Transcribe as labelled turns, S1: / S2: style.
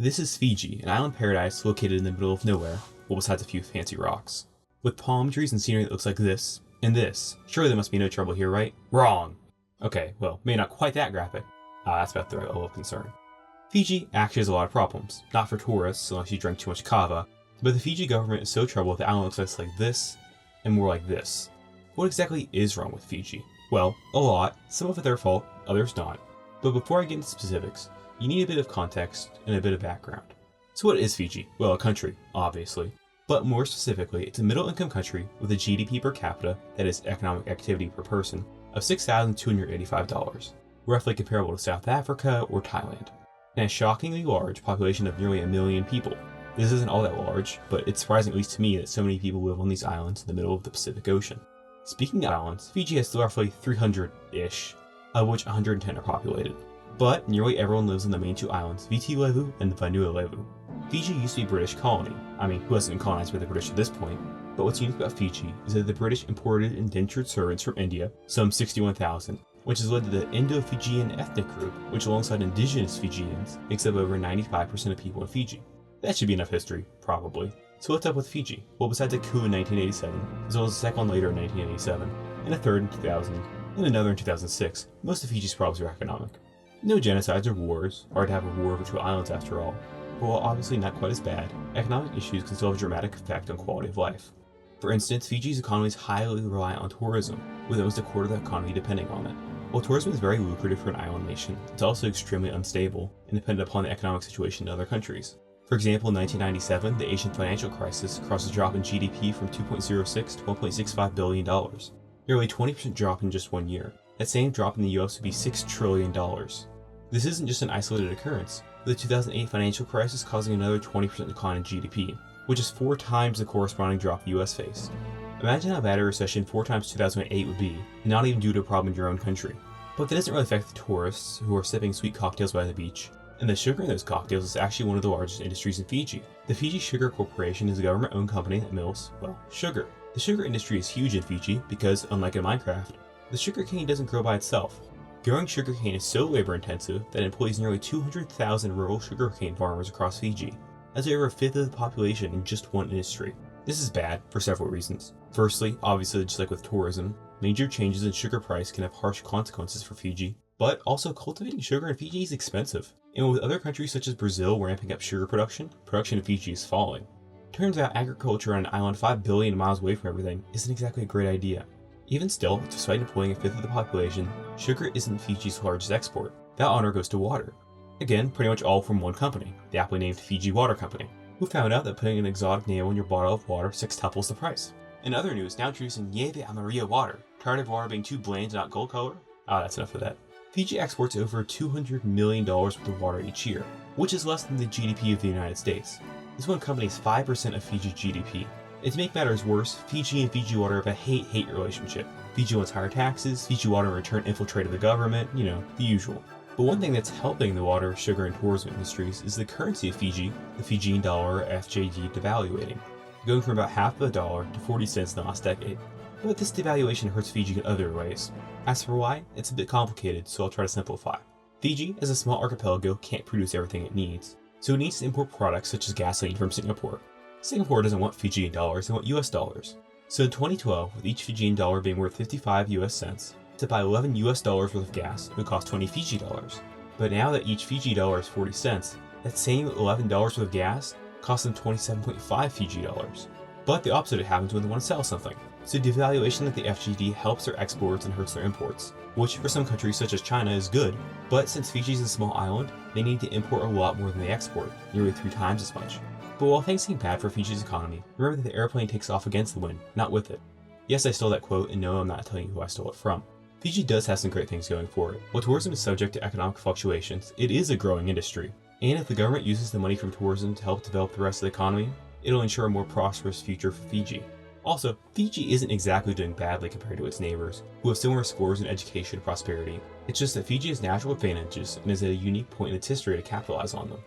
S1: This is Fiji, an island paradise located in the middle of nowhere, well besides a few fancy rocks. With palm trees and scenery that looks like this, and this. Surely there must be no trouble here, right? Wrong! Okay, well, maybe not quite that graphic. That's about the right level of concern. Fiji actually has a lot of problems. Not for tourists, unless you drink too much kava, but the Fiji government is so troubled that the island looks less like this, and more like this. What exactly is wrong with Fiji? Well, a lot, some of it their fault, others not. But before I get into specifics, you need a bit of context and a bit of background. So what is Fiji? Well, a country, obviously. But more specifically, it's a middle-income country with a GDP per capita, that is economic activity per person, of $6,285, roughly comparable to South Africa or Thailand, and a shockingly large population of nearly 1 million people. This isn't all that large, but it's surprising at least to me that so many people live on these islands in the middle of the Pacific Ocean. Speaking of islands, Fiji has roughly 300-ish, of which 110 are populated. But nearly everyone lives on the main two islands, Viti Levu and Vanua Levu. Fiji used to be a British colony. I mean, who hasn't been colonized by the British at this point? But what's unique about Fiji is that the British imported indentured servants from India, some 61,000, which has led to the Indo-Fijian ethnic group, which alongside indigenous Fijians, makes up over 95% of people in Fiji. That should be enough history, probably. So what's up with Fiji? Well, besides a coup in 1987, as well as a second one later in 1987, and a third in 2000, and another in 2006, most of Fiji's problems are economic. No genocides or wars, hard to have a war over two islands after all, but while obviously not quite as bad, economic issues can still have a dramatic effect on quality of life. For instance, Fiji's economy is highly reliant on tourism, with almost a quarter of the economy depending on it. While tourism is very lucrative for an island nation, it's also extremely unstable and dependent upon the economic situation in other countries. For example, in 1997, the Asian financial crisis caused a drop in GDP from $2.06 to $1.65 billion, nearly a 20% drop in just 1 year. That same drop in the US would be $6 trillion. This isn't just an isolated occurrence, with the 2008 financial crisis causing another 20% decline in GDP, which is 4 times the corresponding drop the US faced. Imagine how bad a recession 4 times 2008 would be, and not even due to a problem in your own country. But that doesn't really affect the tourists who are sipping sweet cocktails by the beach, and the sugar in those cocktails is actually one of the largest industries in Fiji. The Fiji Sugar Corporation is a government-owned company that mills, well, sugar. The sugar industry is huge in Fiji because, unlike in Minecraft, the sugarcane doesn't grow by itself. Growing sugarcane is so labor-intensive that it employs nearly 200,000 rural sugarcane farmers across Fiji. That's over a fifth of the population in just one industry. This is bad for several reasons. Firstly, obviously just like with tourism, major changes in sugar price can have harsh consequences for Fiji, but also cultivating sugar in Fiji is expensive. And with other countries such as Brazil ramping up sugar production in Fiji is falling. Turns out agriculture on an island 5 billion miles away from everything isn't exactly a great idea. Even still, despite employing a fifth of the population, sugar isn't Fiji's largest export. That honor goes to water. Again, pretty much all from one company, the aptly named Fiji Water Company, who found out that putting an exotic name on your bottle of water sextuples the price. In other news, now introducing Nieve Amarillo water. Tired of water being too bland and not gold color? That's enough of that. Fiji exports over $200 million worth of water each year, which is less than the GDP of the United States. This one company is 5% of Fiji's GDP. And to make matters worse, Fiji and Fiji Water have a hate-hate relationship. Fiji wants higher taxes, Fiji Water in return infiltrated the government, the usual. But one thing that's helping the water, sugar, and tourism industries is the currency of Fiji, the Fijian dollar or FJD, devaluating, going from about half of a dollar to 40 cents in the last decade. But this devaluation hurts Fiji in other ways. As for why, it's a bit complicated, so I'll try to simplify. Fiji, as a small archipelago, can't produce everything it needs, so it needs to import products such as gasoline from Singapore. Singapore doesn't want Fijian dollars, they want US dollars. So in 2012, with each Fijian dollar being worth 55 US cents, to buy 11 US dollars worth of gas, it would cost 20 Fiji dollars. But now that each Fiji dollar is 40 cents, that same $11 worth of gas costs them 27.5 Fiji dollars. But the opposite happens when they want to sell something. So devaluation of the FGD helps their exports and hurts their imports, which for some countries such as China is good, but since Fiji is a small island, they need to import a lot more than they export, nearly 3 times as much. But while things seem bad for Fiji's economy, remember that the airplane takes off against the wind, not with it. Yes, I stole that quote, and no, I'm not telling you who I stole it from. Fiji does have some great things going for it. While tourism is subject to economic fluctuations, it is a growing industry. And if the government uses the money from tourism to help develop the rest of the economy, it'll ensure a more prosperous future for Fiji. Also, Fiji isn't exactly doing badly compared to its neighbors, who have similar scores in education and prosperity. It's just that Fiji has natural advantages and is at a unique point in its history to capitalize on them.